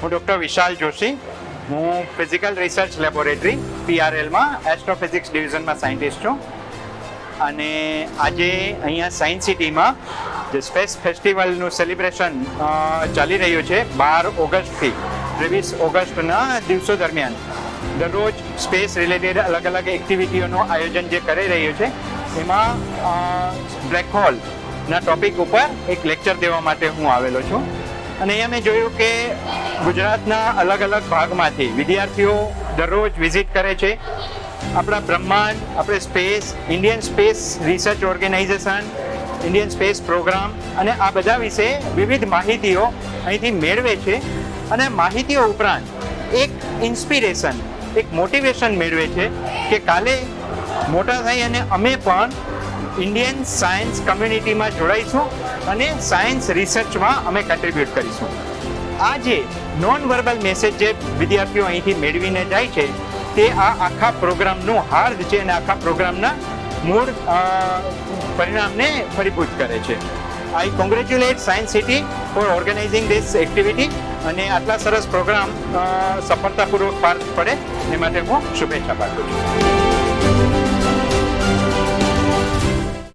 હું ડૉક્ટર વિશાલ જોશી. હું physical research laboratory PRLમાં એસ્ટ્રોફિઝિક્સ ડિવિઝનમાં સાયન્ટિસ્ટ છું. અને આજે અહીંયા સાયન્સ સિટીમાં જે સ્પેસ ફેસ્ટિવલનું સેલિબ્રેશન ચાલી રહ્યું છે 12 ઓગસ્ટથી 23 ઓગસ્ટના દિવસો દરમિયાન દરરોજ સ્પેસ રિલેટેડ અલગ અલગ એક્ટિવિટીઓનું આયોજન જે કરી રહ્યું છે એમાં બ્લેક હોલના ટોપિક ઉપર એક લેક્ચર દેવા માટે હું આવેલો છું. અને અહીંયા મેં જોયું કે ગુજરાતના અલગ અલગ ભાગમાંથી વિદ્યાર્થીઓ દરરોજ વિઝિટ કરે છે. આપણા બ્રહ્માંડ, આપણે space, Indian space research organisation, Indian space programme અને આ બધા વિશે વિવિધ માહિતીઓ અહીંથી મેળવે છે. અને માહિતીઓ ઉપરાંત એક ઇન્સ્પિરેશન, એક મોટિવેશન મેળવે છે કે કાલે મોટા થઈ અને અમે પણ ઇન્ડિયન સાયન્સ કમ્યુનિટીમાં જોડાઈશું અને સાયન્સ રિસર્ચમાં અમે કન્ટ્રીબ્યુટ કરીશું. આ જે નોન વર્બલ મેસેજ જે વિદ્યાર્થીઓ અહીંથી મેળવીને જાય છે તે આ આખા પ્રોગ્રામનું હાર્દ છે અને આખા પ્રોગ્રામના મૂળ પરિણામને ફળીભૂત કરે છે. I congratulate science city for organizing this activity. અને આટલા સરસ પ્રોગ્રામ સફળતાપૂર્વક પાર પડે એ માટે હું શુભેચ્છા પાઠવું છું.